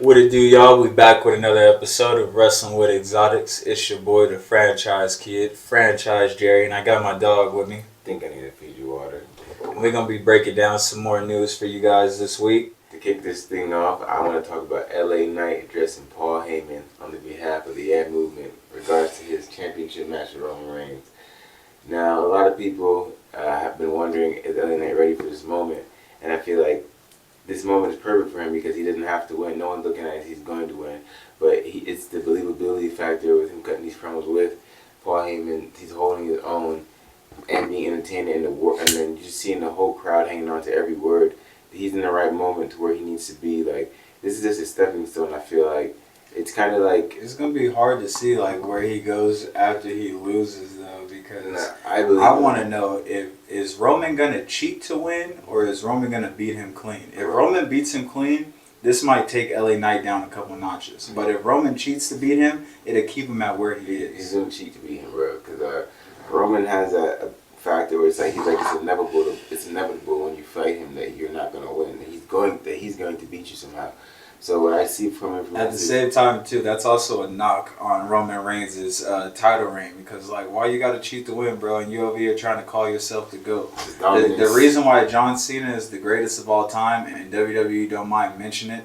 What it do, y'all? We back with another episode of Wrestling with Exotics. It's your boy, the franchise kid, franchise Jerry, and I got my dog with me. Think I need to feed you water. We're gonna be breaking down some more news for you guys this week. To kick this thing off, I want to talk about LA Knight addressing Paul Heyman on the behalf of the Ad Movement in regards to his championship match with Roman Reigns. Now, a lot of people have been wondering, is LA Knight ready for this moment? And I feel like this moment is perfect for him because he doesn't have to win. No one's looking at it, he's going to win. But it's the believability factor with him cutting these promos with Paul Heyman. He's holding his own and being entertaining in the world, and then just seeing the whole crowd hanging on to every word. He's in the right moment to where he needs to be. Like, this is just a stepping stone. I feel like it's kind of like it's gonna be hard to see like where he goes after he loses though, because I want to know if is Roman gonna cheat to win or is Roman gonna beat him clean. If Roman beats him clean, this might take LA Knight down a couple notches. But if Roman cheats to beat him, it'll keep him at where he is. He's gonna cheat to beat him, bro. Because Roman has a factor where it's inevitable. It's inevitable when you fight him that you're not gonna win. That he's going to beat you somehow. So what I see from him, at the same time too, that's also a knock on Roman Reigns' title reign, because like, why you gotta cheat to win, bro? And you over here trying to call yourself the GOAT. The reason why John Cena is the greatest of all time, and WWE don't mind mentioning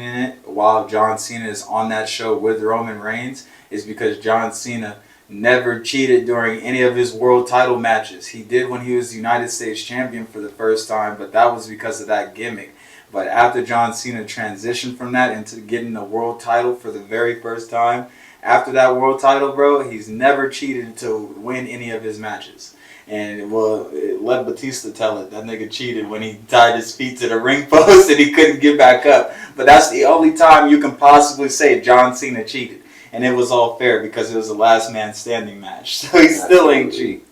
it while John Cena is on that show with Roman Reigns, is because John Cena never cheated during any of his world title matches. He did when he was United States champion for the first time, but that was because of that gimmick. But after John Cena transitioned from that into getting the world title for the very first time, after that world title, bro, he's never cheated to win any of his matches. And, well, let Batista tell it. That nigga cheated when he tied his feet to the ring post and he couldn't get back up. But that's the only time you can possibly say John Cena cheated. And it was all fair because it was a last man standing match. So he still ain't cheat.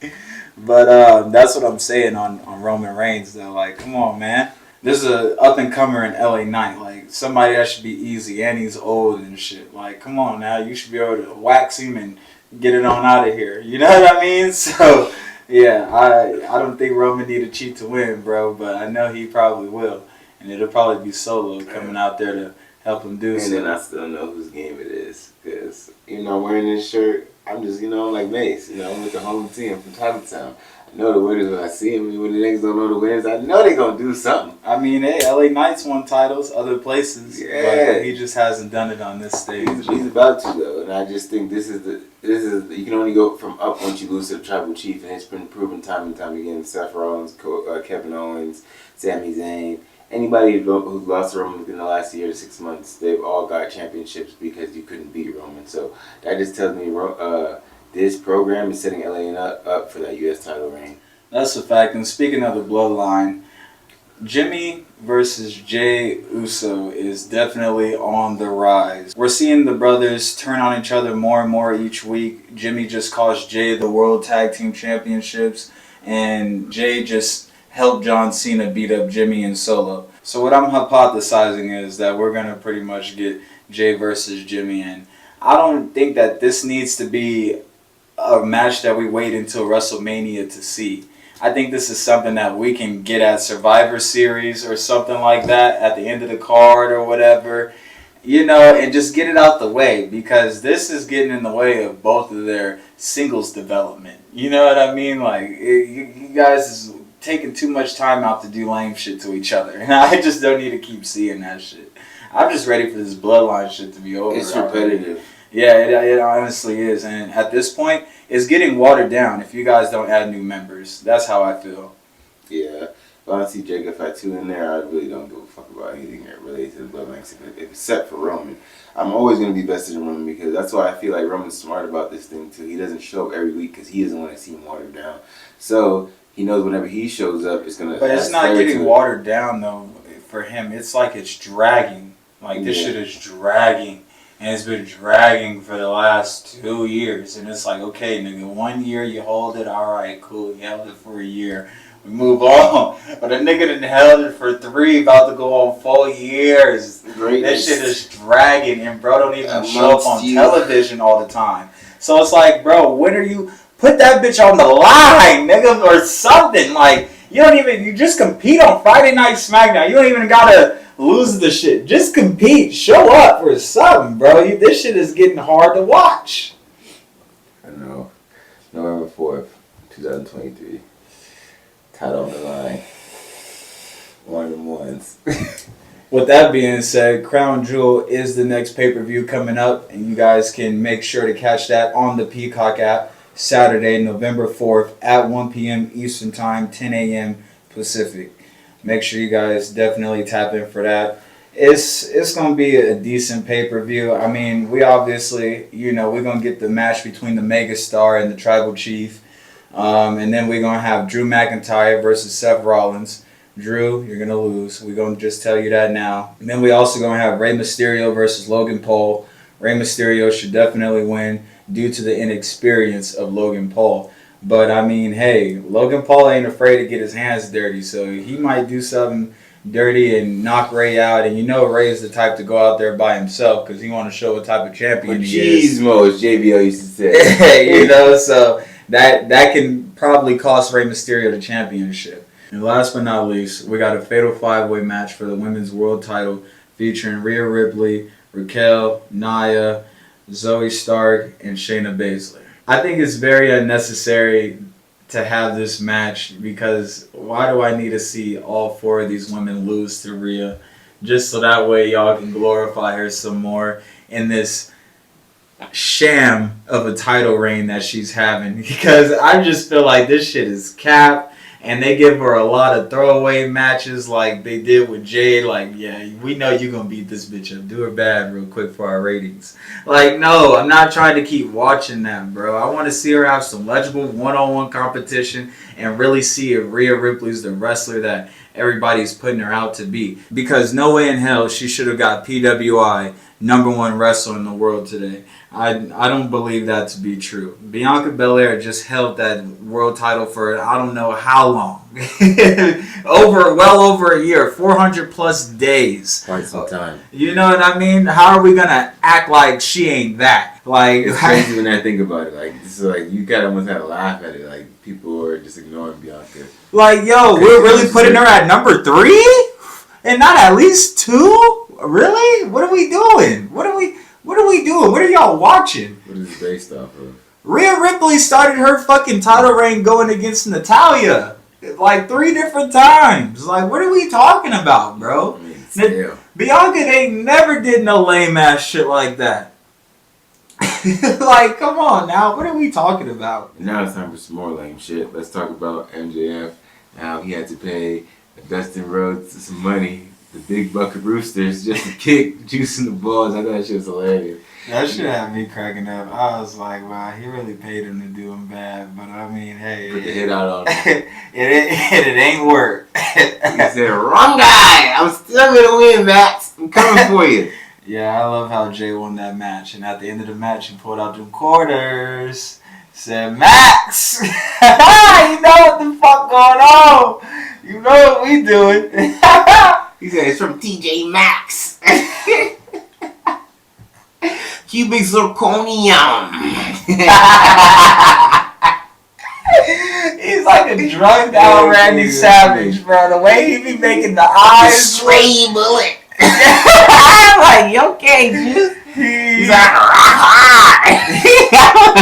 But that's what I'm saying on Roman Reigns, though. Like, come on, man. This is an up-and-comer in LA Knight. Like, somebody that should be easy, and he's old and shit. Like, come on now. You should be able to wax him and get it on out of here. You know what I mean? So, yeah, I don't think Roman need to cheat to win, bro. But I know he probably will. And it'll probably be Solo coming out there to help him do so. And then I still know whose game it is. Because, I'm wearing this shirt. I'm just, I'm like Mace. I'm with the home team from Town. I know the winners when I see them. When the niggas don't know the winners, I know they gonna do something. I mean, hey, LA Knight's won titles other places, but he just hasn't done it on this stage. He's about to though, and I just think this is you can only go from up once you lose to the Tribal Chief, and it's been proven time and time again. Seth Rollins, Kevin Owens, Sami Zayn, anybody who's lost to Roman in the last year to 6 months, they've all got championships because you couldn't beat Roman. So that just tells me this program is setting LA up for that U.S. title reign. That's a fact. And speaking of the Bloodline, Jimmy versus Jey Uso is definitely on the rise. We're seeing the brothers turn on each other more and more each week. Jimmy just cost Jey the World Tag Team Championships, and Jey just helped John Cena beat up Jimmy in Solo. So what I'm hypothesizing is that we're going to pretty much get Jey versus Jimmy, and I don't think that this needs to be a match that we wait until WrestleMania to see. I think this is something that we can get at Survivor Series or something like that at the end of the card or whatever, and just get it out the way, because this is getting in the way of both of their singles development. You know what I mean? Like, you guys is taking too much time out to do lame shit to each other, and I just don't need to keep seeing that shit. I'm just ready for this Bloodline shit to be over. It's repetitive. Yeah, it honestly is. And at this point, it's getting watered down if you guys don't add new members. That's how I feel. Yeah. If I don't see Jacob Fatu in there, I really don't give a fuck about anything related to the Bloodline, except for Roman. I'm always going to be vested in Roman because that's why I feel like Roman's smart about this thing, too. He doesn't show up every week because he doesn't want to see him watered down. So he knows whenever he shows up, it's going to... But it's not getting watered down, though, for him. It's like it's dragging. Like, this shit is dragging. And it's been dragging for the last 2 years. And it's like, okay, nigga, 1 year you hold it. All right, cool. You held it for a year. We move on. But a nigga done held it for 3, about to go on 4 years. That shit is dragging. And bro don't even show up on television all the time. So it's like, bro, when are you... Put that bitch on the line, nigga, or something. Like, you just compete on Friday Night SmackDown. You don't even gotta lose the shit. Just compete. Show up for something, bro. This shit is getting hard to watch. I know. November 4th, 2023. Title on the line. One of them ones. With that being said, Crown Jewel is the next pay-per-view coming up, and you guys can make sure to catch that on the Peacock app Saturday, November 4th at 1 p.m. Eastern Time, 10 a.m. Pacific. Make sure you guys definitely tap in for that. It's going to be a decent pay-per-view. I mean, we obviously, we're going to get the match between the Megastar and the Tribal Chief. And then we're going to have Drew McIntyre versus Seth Rollins. Drew, you're going to lose. We're going to just tell you that now. And then we also going to have Rey Mysterio versus Logan Paul. Rey Mysterio should definitely win due to the inexperience of Logan Paul. But, I mean, hey, Logan Paul ain't afraid to get his hands dirty. So he might do something dirty and knock Rey out. And Rey is the type to go out there by himself because he want to show what type of champion he is. Cheese as JBL used to say. So that can probably cost Rey Mysterio the championship. And last but not least, we got a fatal 5-way match for the women's world title featuring Rhea Ripley, Raquel, Nia, Zoe Stark, and Shayna Baszler. I think it's very unnecessary to have this match because why do I need to see all 4 of these women lose to Rhea just so that way y'all can glorify her some more in this sham of a title reign that she's having? Because I just feel like this shit is cap. And they give her a lot of throwaway matches like they did with Jade. Like, yeah, we know you're going to beat this bitch up. Do her bad real quick for our ratings. Like, no, I'm not trying to keep watching that, bro. I want to see her have some legible one-on-one competition and really see if Rhea Ripley's the wrestler that everybody's putting her out to be. Because no way in hell she should have got PWI #1 wrestler in the world today. I don't believe that to be true. Bianca Belair just held that world title for I don't know how long. well over a year, 400 plus days. Quite some time. You know what I mean? How are we gonna act like she ain't that? Like, it's crazy when I think about it. Like, this is like you gotta almost have to laugh at it. Like, people are just ignoring Bianca. Like, yo, we're really putting her at number 3 and not at least 2. Really? What are we doing? What are we doing? What are y'all watching? What is it based off of? Rhea Ripley started her fucking title reign going against Natalya like 3 different times. Like, what are we talking about, bro? I mean, Bianca, they never did no lame ass shit like that. Like, come on now. What are we talking about? Now it's time for some more lame shit. Let's talk about MJF. Now he had to pay Dustin Rhodes some money. The big bucket roosters just to kick juicing the balls. I thought that shit was hilarious. That shit had me cracking up. I was like, wow, he really paid him to do him bad. But I mean, hey, put the hit out on him. it ain't work. He said, "Wrong guy. I'm still gonna win, Max. I'm coming for you." Yeah, I love how Jay won that match, and at the end of the match, he pulled out them quarters. Said, "Max, you know what the fuck going on? You know what we doing." He said, "It's from TJ Maxx." Cubic zirconium. He's like a drugged out Randy Savage, bro. The way he be making the eyes. Stray bullet. Like, you okay, dude? He's like,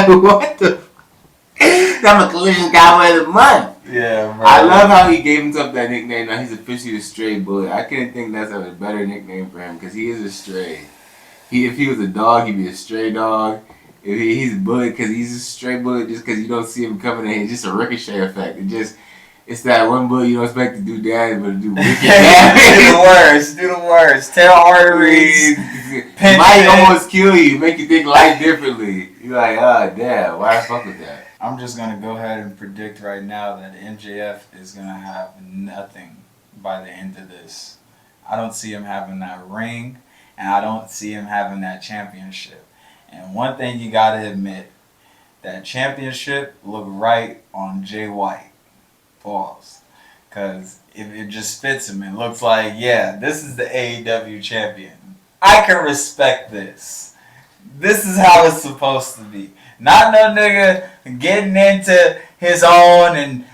what the? I'm a collision guy of the month. Yeah, bro. I love how he gave himself that nickname. Now he's officially a stray bullet. I couldn't think that's a better nickname for him because he is a stray. If he was a dog, he'd be a stray dog. If he's a bullet because he's a stray bullet just because you don't see him coming in. It's just a ricochet effect. It's that one bullet you don't expect to do damage, but to do wicked damage. Do the worst. Tear arteries. Might almost kill you. Make you think life differently. You're like, oh, damn. Why the fuck with that? I'm just going to go ahead and predict right now that MJF is going to have nothing by the end of this. I don't see him having that ring, and I don't see him having that championship. And one thing you got to admit, that championship looked right on Jay White. Pause. Because it just fits him. It looks like, yeah, this is the AEW champion. I can respect this. This is how it's supposed to be. Not no nigga getting into his own and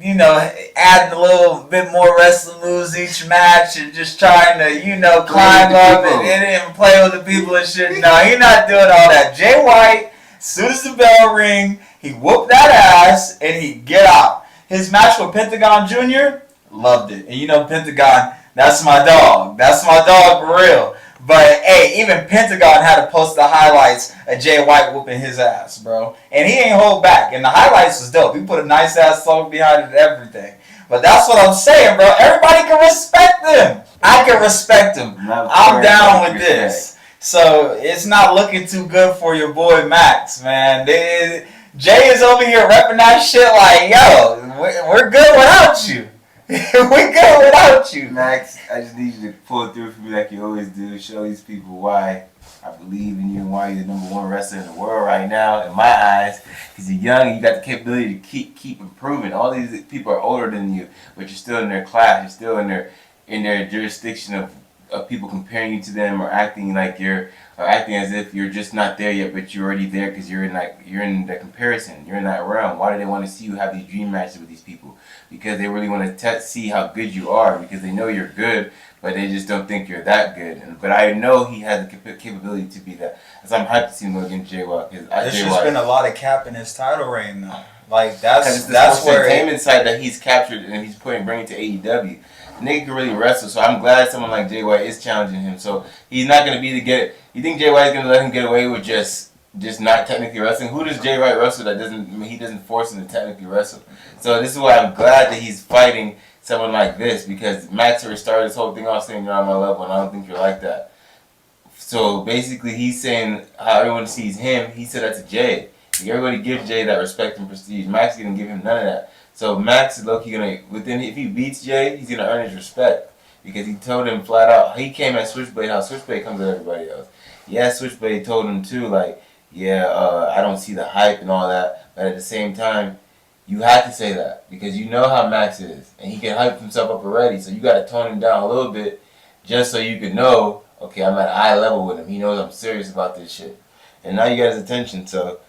you know, adding a little bit more wrestling moves each match and just trying to, you know, climb up and play with the people and shit. No, he not doing all that. Jay White, as soon as the bell ring, he whooped that ass and he get out. His match with Pentagon Jr., loved it. And you know Pentagon, that's my dog. That's my dog for real. But, hey, even Pentagon had to post the highlights of Jay White whooping his ass, bro. And he ain't hold back. And the highlights was dope. He put a nice-ass song behind it and everything. But that's what I'm saying, bro. Everybody can respect them. I can respect them. I'm down with this. So, it's not looking too good for your boy Max, man. Jay is over here repping that shit like, yo, we're good without you. We're good without you. Max, I just need you to pull through for me like you always do. Show these people why I believe in you and why you're the #1 wrestler in the world right now, in my eyes. Because you're young and you got the capability to keep improving. All these people are older than you, but you're still in their class. You're still in their jurisdiction of people comparing you to them or acting like acting as if you're just not there yet, but you're already there because you're in the comparison. You're in that realm. Why do they want to see you have these dream matches with these people? Because they really want to see how good you are, because they know you're good, but they just don't think you're that good. But I know he has the capability to be that. So I'm hyped to see him go against Jay White. There's just been a lot of cap in his title reign, though. Like that's where entertainment side that he's captured and he's bringing to AEW. The nigga can really wrestle, so I'm glad someone like Jay White is challenging him. So he's not going to be You think Jay White's going to let him get away with just not technically wrestling? Who does Jay White wrestle that he doesn't force him to technically wrestle? So this is why I'm glad that he's fighting someone like this, because Max already started this whole thing off saying you're on my level, and I don't think you're like that. So basically he's saying how everyone sees him, he said that to Jay. Everybody gives Jay that respect and prestige. Max is going to give him none of that. So Max is low-key going to, if he beats Jay, he's going to earn his respect. Because he told him flat out, he came at Switchblade how Switchblade comes at everybody else. Yeah, Switchblade told him too, like, I don't see the hype and all that. But at the same time, you have to say that. Because you know how Max is. And he can hype himself up already. So you got to tone him down a little bit just so you can know, okay, I'm at eye level with him. He knows I'm serious about this shit. And now you got his attention. So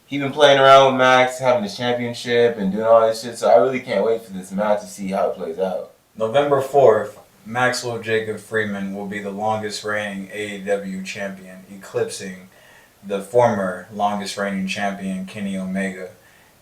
he been playing around with Max, having his championship and doing all this shit. So I really can't wait for this match to see how it plays out. November 4th. Maxwell Jacob Freeman will be the longest reigning AEW champion, eclipsing the former longest reigning champion, Kenny Omega.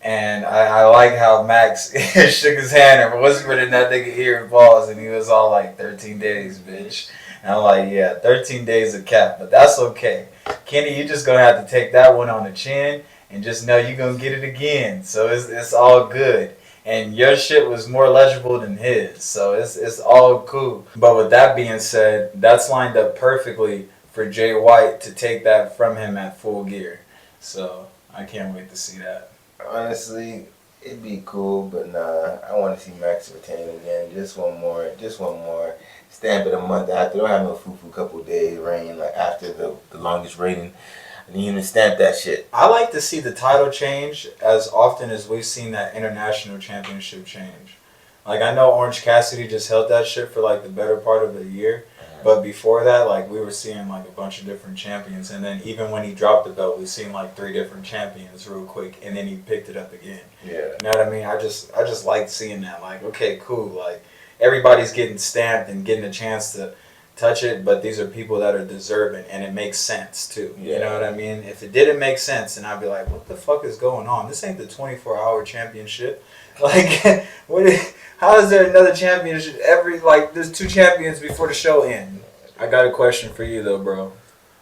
And I like how Max shook his hand and whispered in that nigga ear and pause, and he was all like, 13 days, bitch. And I'm like, yeah, 13 days of cap, but that's okay. Kenny, you're just going to have to take that one on the chin and just know you're going to get it again. So it's all good. And your shit was more legible than his, so it's all cool. But with that being said, that's lined up perfectly for Jay White to take that from him at Full Gear. So I can't wait to see that. Honestly, it'd be cool, but nah, I want to see Max retain again. Just one more stamp of the month after. Don't have no foo-foo couple days reign like after the longest reigning. I need him to stamp that shit. I like to see the title change as often as we've seen that international championship change. Like, I know Orange Cassidy just held that shit for like the better part of a year. But before that, like, we were seeing like a bunch of different champions. And then even when he dropped the belt, we've seen like 3 different champions real quick. And then he picked it up again. Yeah. You know what I mean? I just like seeing that. Like, okay, cool. Like, everybody's getting stamped and getting a chance to touch it, but these are people that are deserving, and it makes sense too. Yeah. You know what I mean? If it didn't make sense, then I'd be like, what the fuck is going on? This ain't the 24-hour championship. Like, how is there another championship there's 2 champions before the show ends? I got a question for you though, bro.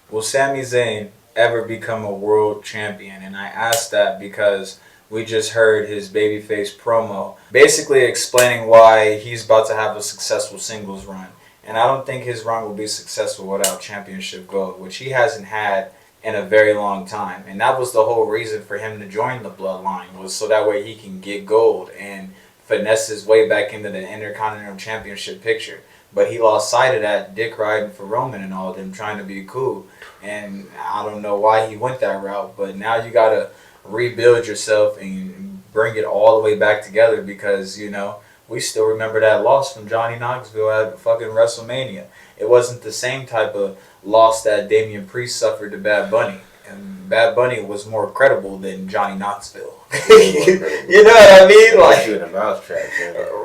Will Sami Zayn ever become a world champion? And I asked that because we just heard his babyface promo basically explaining why he's about to have a successful singles run. And I don't think his run will be successful without championship gold, which he hasn't had in a very long time. And that was the whole reason for him to join the Bloodline, was so that way he can get gold and finesse his way back into the Intercontinental Championship picture. But he lost sight of that, dick riding for Roman and all of them, trying to be cool. And I don't know why he went that route, but now you got to rebuild yourself and bring it all the way back together because, you know, we still remember that loss from Johnny Knoxville at fucking WrestleMania. It wasn't the same type of loss that Damian Priest suffered to Bad Bunny. And Bad Bunny was more credible than Johnny Knoxville. You know what I mean? Like, in a mousetrap.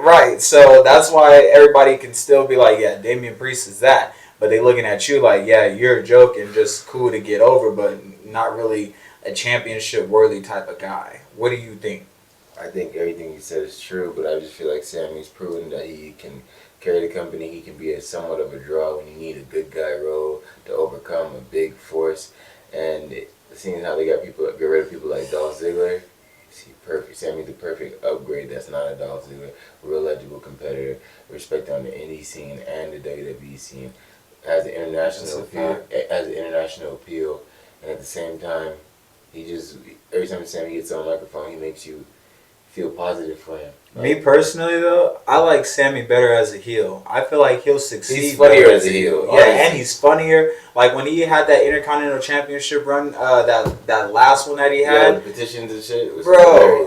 right. So that's why everybody can still be like, yeah, Damian Priest is that. But they looking at you like, yeah, you're a joke and just cool to get over, but not really a championship worthy type of guy. What do you think? I think everything you said is true, but I just feel like Sammy's proven that he can carry the company. He can be a somewhat of a draw when you need a good guy role to overcome a big force. And seeing how they get rid of people like Dolph Ziggler, perfect. Sammy's the perfect upgrade. That's not a Dolph Ziggler, real legible competitor, respect on the indie scene and the WWE scene. Has an international appeal, and at the same time, every time Sammy gets on a microphone, he makes you feel positive for him. Me personally, though, I like Sammy better as a heel. I feel like he'll succeed. He's funnier as a heel. Yeah, and he's funnier. Like when he had that Intercontinental Championship run, that last one that he had, the petitions and shit. It was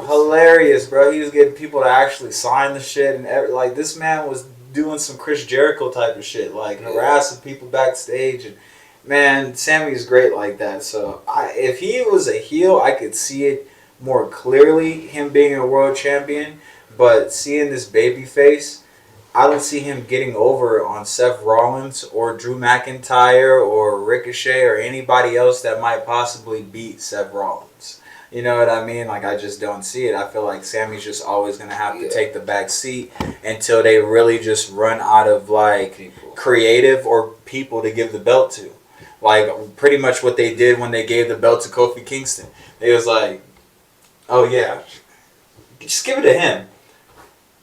hilarious, bro. He was getting people to actually sign the shit, and like this man was doing some Chris Jericho type of shit, like harassing people backstage, and man, Sammy's great like that. So if he was a heel, I could see it more clearly, him being a world champion. But seeing this baby face, I don't see him getting over on Seth Rollins or Drew McIntyre or Ricochet or anybody else that might possibly beat Seth Rollins. You know what I mean? Like, I just don't see it. I feel like Sammy's just always going to have to take the back seat until they really just run out of, like, creative or people to give the belt to. Like, pretty much what they did when they gave the belt to Kofi Kingston. It was like, oh, yeah, just give it to him.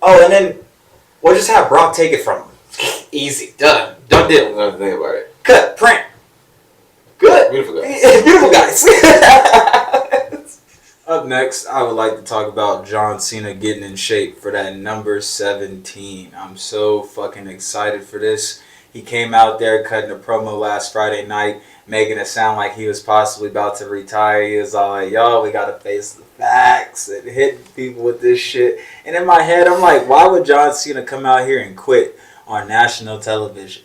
Oh, and then we'll just have Brock take it from him. Easy. Done. Done deal. Nothing think about it. Cut. Print. Good. Beautiful guys. Beautiful guys. Up next, I would like to talk about John Cena getting in shape for that number 17. I'm so fucking excited for this. He came out there cutting a promo last Friday night, making it sound like he was possibly about to retire. He was all like, yo, we got to face the facts and hitting people with this shit. And in my head, I'm like, why would John Cena come out here and quit on national television?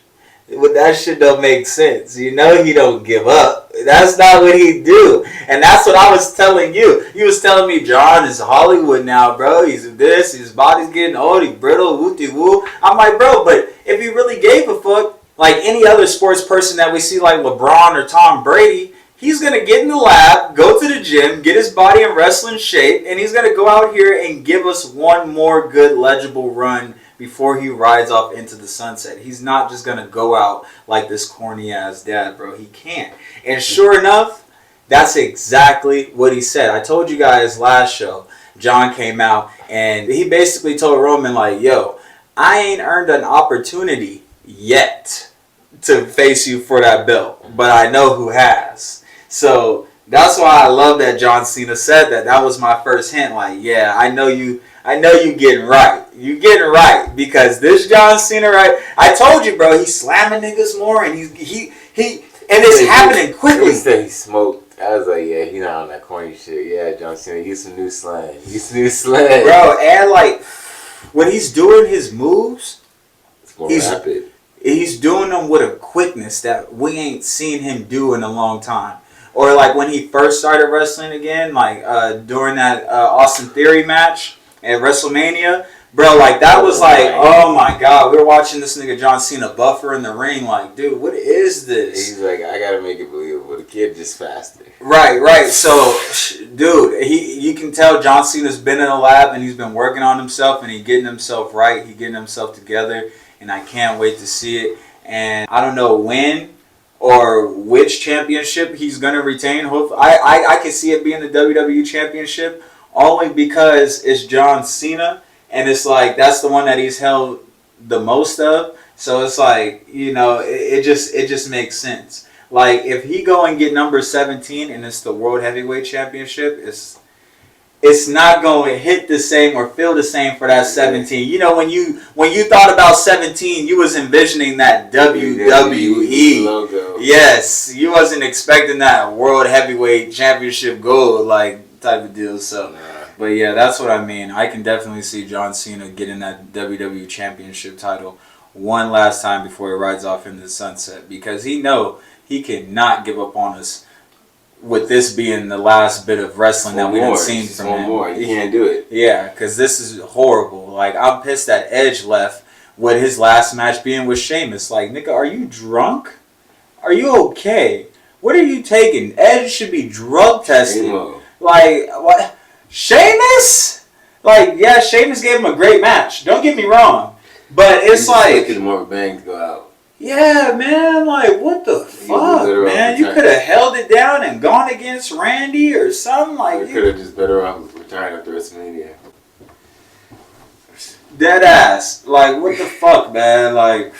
That shit don't make sense. You know he don't give up. That's not what he do. And that's what I was telling you. You was telling me John is Hollywood now, bro. He's this. His body's getting old. He's brittle. Woo-de-woo. I'm like, bro, but if he really gave a fuck, like any other sports person that we see like LeBron or Tom Brady, he's going to get in the lab, go to the gym, get his body in wrestling shape, and he's going to go out here and give us one more good legible run before he rides off into the sunset. He's not just going to go out like this corny-ass dad, bro. He can't. And sure enough, that's exactly what he said. I told you guys last show, John came out, and he basically told Roman, like, yo, I ain't earned an opportunity yet to face you for that belt, but I know who has. So that's why I love that John Cena said that. That was my first hint. Like, yeah, I know you getting right. You getting right, because this John Cena, right? I told you, bro. He's slamming niggas more, and he and it's happening quickly. He said he smoked. I was like, yeah, he not on that corny shit. Yeah, John Cena, use some new slang. Bro. And like when he's doing his moves, it's more rapid. He's doing them with a quickness that we ain't seen him do in a long time. Or like when he first started wrestling again, like during that Austin Theory match at WrestleMania, bro, like that was like, oh my god, we were watching this nigga John Cena buffer in the ring, like, dude, what is this? He's like, I gotta make it believable. The kid just faster. Right. So, dude, you can tell John Cena's been in a lab and he's been working on himself and he's getting himself right, he's getting himself together, and I can't wait to see it. And I don't know when or which championship he's gonna retain. Hopefully, I can see it being the WWE Championship, only because it's John Cena, and it's like that's the one that he's held the most of. So it's like, you know, it just makes sense. Like if he go and get number 17 and it's the World Heavyweight Championship, it's not going to hit the same or feel the same for that 17. You know, when you thought about 17, you was envisioning that WWE logo. Yes, you wasn't expecting that World Heavyweight Championship gold like type of deal. So, but yeah, that's what I mean. I can definitely see John Cena getting that WWE Championship title one last time before he rides off into the sunset, because he know he cannot give up on us with this being the last bit of wrestling that we've seen from him. More. You can't do it. Yeah, because this is horrible. Like, I'm pissed that Edge left with his last match being with Sheamus. Like, nigga, are you drunk? Are you okay? What are you taking? Edge should be drug tested. Like, what? Sheamus? Like, yeah, Sheamus gave him a great match. Don't get me wrong. But it's like... more of a bang to go out. Yeah, man. Like, what the fuck, man? You could have held it down and gone against Randy or something. Like, you could have just better off retiring after WrestleMania. Dead ass. Like, what the fuck, man? Like,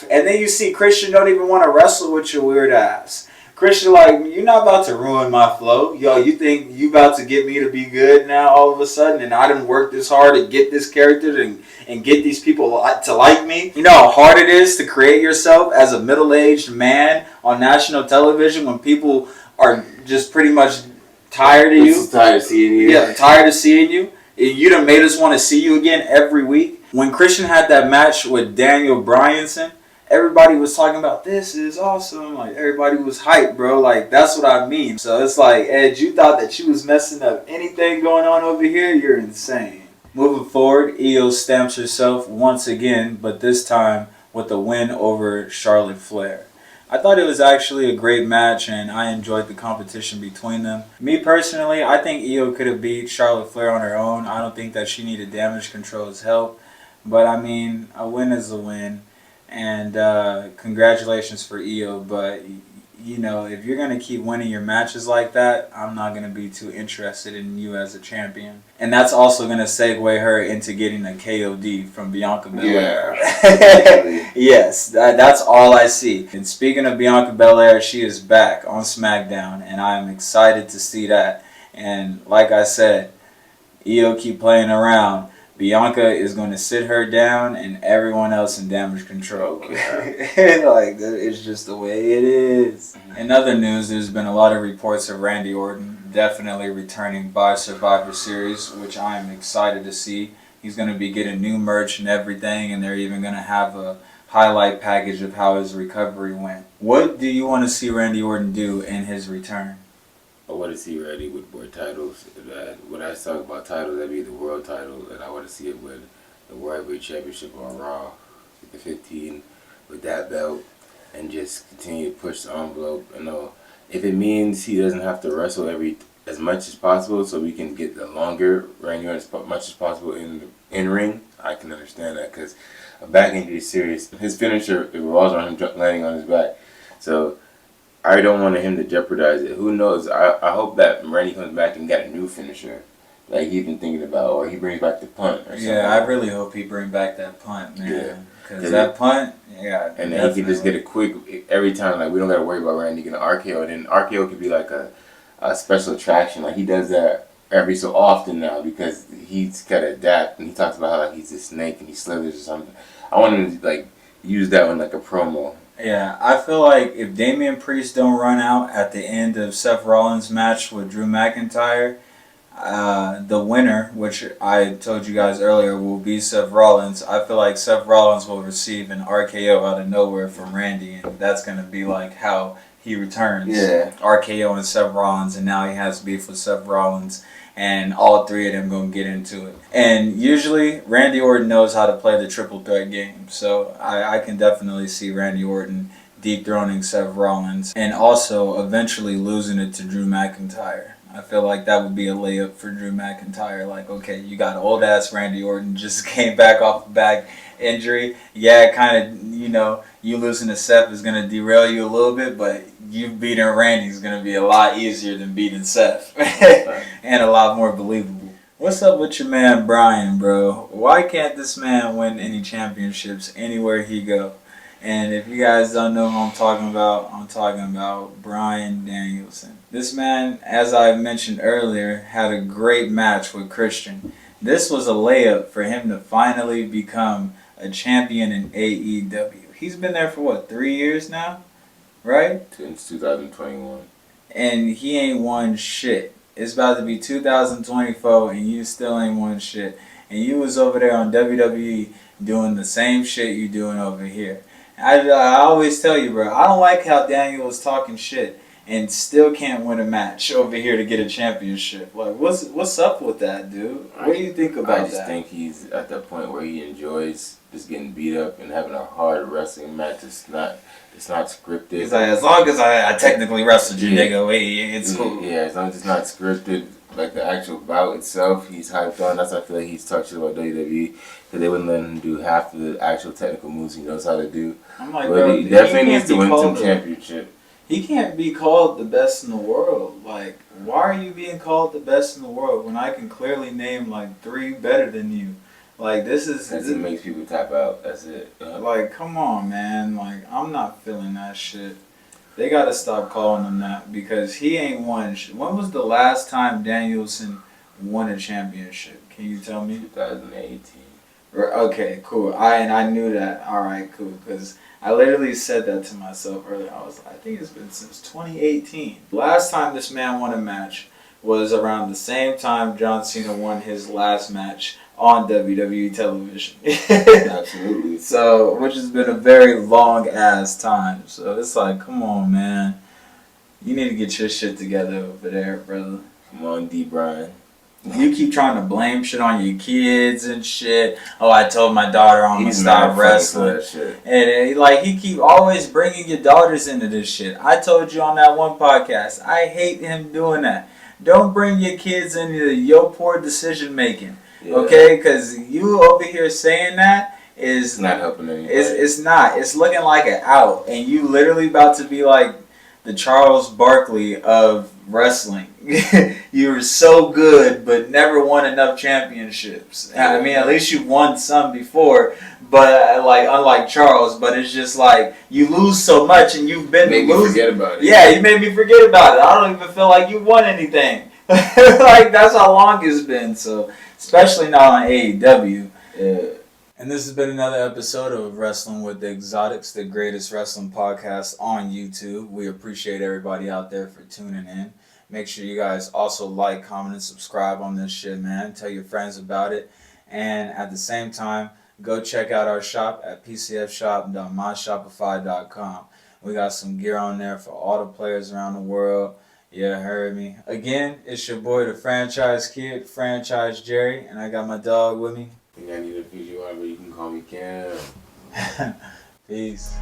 and then you see Christian don't even want to wrestle with your weird ass. Christian, like, you're not about to ruin my flow. Yo, you think you about to get me to be good now all of a sudden? And I didn't work this hard to get this character and get these people to like me. You know how hard it is to create yourself as a middle-aged man on national television when people are just pretty much tired of you. Tired of seeing you. Yeah, tired of seeing you. You done made us want to see you again every week. When Christian had that match with Daniel Bryanson, everybody was talking about, this is awesome. Like, everybody was hyped, bro. Like, that's what I mean. So it's like, Edge, you thought that you was messing up anything going on over here? You're insane. Moving forward, Io stamps herself once again, but this time with a win over Charlotte Flair. I thought it was actually a great match, and I enjoyed the competition between them. Me personally, I think Io could have beat Charlotte Flair on her own. I don't think that she needed Damage Control's help. But, I mean, a win is a win. And congratulations for Io, but you know, if you're going to keep winning your matches like that, I'm not going to be too interested in you as a champion. And that's also going to segue her into getting a KOD from Bianca Belair. Yeah. Yes, that's all I see. And speaking of Bianca Belair, she is back on SmackDown, and I am excited to see that. And like I said, Io keep playing around. Bianca is going to sit her down and everyone else in Damage Control. Okay. Like, it's just the way it is. In other news, there's been a lot of reports of Randy Orton definitely returning by Survivor Series, which I am excited to see. He's going to be getting new merch and everything, and they're even going to have a highlight package of how his recovery went. What do you want to see Randy Orton do in his return? I want to see Randy with more titles. When I talk about titles, that'd be the world title, and I want to see him win the World Heavyweight Championship on Raw with the 15 with that belt, and just continue to push the envelope. You know, if it means he doesn't have to wrestle as much as possible, so we can get the longer Randy Orton as much as possible in ring, I can understand that, because a back injury is serious. His finisher, it revolves on him landing on his back, so I don't want him to jeopardize it. Who knows? I hope that Randy comes back and got a new finisher, like he's been thinking about, or he brings back the punt or something. Yeah, I really hope he brings back that punt, man. Because that punt, yeah. And then he can just get a quick, every time, like, we don't got to worry about Randy getting an RKO. And then RKO could be like a special attraction. Like, he does that every so often now because he's got to adapt. And he talks about how, like, he's a snake and he slithers or something. I want him to, like, use that one like a promo. Yeah, I feel like if Damian Priest don't run out at the end of Seth Rollins' match with Drew McIntyre, the winner, which I told you guys earlier, will be Seth Rollins. I feel like Seth Rollins will receive an RKO out of nowhere from Randy, and that's going to be like how he returns. Yeah. RKO and Seth Rollins, and now he has beef with Seth Rollins, and all three of them going to get into it. And usually, Randy Orton knows how to play the triple threat game, so I can definitely see Randy Orton dethroning Seth Rollins, and also eventually losing it to Drew McIntyre. I feel like that would be a layup for Drew McIntyre. Like, okay, you got old-ass Randy Orton, just came back off a back injury. Yeah, kind of, you know, you losing to Seth is going to derail you a little bit, but you beating Randy is going to be a lot easier than beating Seth. And a lot more believable. What's up with your man Brian, bro? Why can't this man win any championships anywhere he go? And if you guys don't know who I'm talking about Bryan Danielson. This man, as I mentioned earlier, had a great match with Christian. This was a layup for him to finally become a champion in AEW. He's been there for what, 3 years now? Right? Since 2021. And he ain't won shit. It's about to be 2024 and you still ain't won shit. And you was over there on WWE doing the same shit you doing over here. I always tell you, bro, I don't like how Daniel was talking shit. and still can't win a match over here to get a championship. Like, what's up with that, dude? What do you think about that? I just think he's at that point where he enjoys just getting beat up and having a hard wrestling match. It's not scripted. He's like, as long as I technically wrestled you, nigga, it's cool. Yeah, as long as it's not scripted, like the actual bout itself, he's hyped on. That's why I feel like he's talked shit about WWE, because they wouldn't let him do half of the actual technical moves he knows how to do. I'm like, but bro, he definitely needs to win some championship. He can't be called the best in the world. Like, why are you being called the best in the world when I can clearly name like 3 better than you? Like, this makes people tap out. That's it. Like, come on, man. Like, I'm not feeling that shit. They gotta stop calling him that because he ain't won. When was the last time Danielson won a championship? Can you tell me? 2018. Okay, cool. I knew that. All right, cool. Because I literally said that to myself earlier. I think it's been since 2018. Last time this man won a match was around the same time John Cena won his last match on WWE television. Absolutely. So, which has been a very long ass time. So it's like, come on, man. You need to get your shit together over there, brother. Come on, D. Bryan. You keep trying to blame shit on your kids and shit. Oh, I told my daughter I'm gonna stop wrestling. And like, he keep always bringing your daughters into this shit. I told you on that one podcast, I hate him doing that. Don't bring your kids into your poor decision making. Yeah. Okay, because you over here saying that is not helping anybody. It's not. It's looking like an out, and you literally about to be like the Charles Barkley of wrestling. You were so good, but never won enough championships. I mean, at least you won some before, but like unlike Charles. But it's just like you lose so much, and you've been losing. Made me forget about it. Yeah, you made me forget about it. I don't even feel like you won anything. Like, that's how long it's been. So, especially now on AEW. Yeah. And this has been another episode of Wrestling with the Exotics, the greatest wrestling podcast on YouTube. We appreciate everybody out there for tuning in. Make sure you guys also like, comment, and subscribe on this shit, man. Tell your friends about it. And at the same time, go check out our shop at pcfshop.myshopify.com. We got some gear on there for all the players around the world. Yeah, heard me. Again, it's your boy, the Franchise Kid, Franchise Jerry, and I got my dog with me. I think I need a PWI, but you can call me Cam. Peace.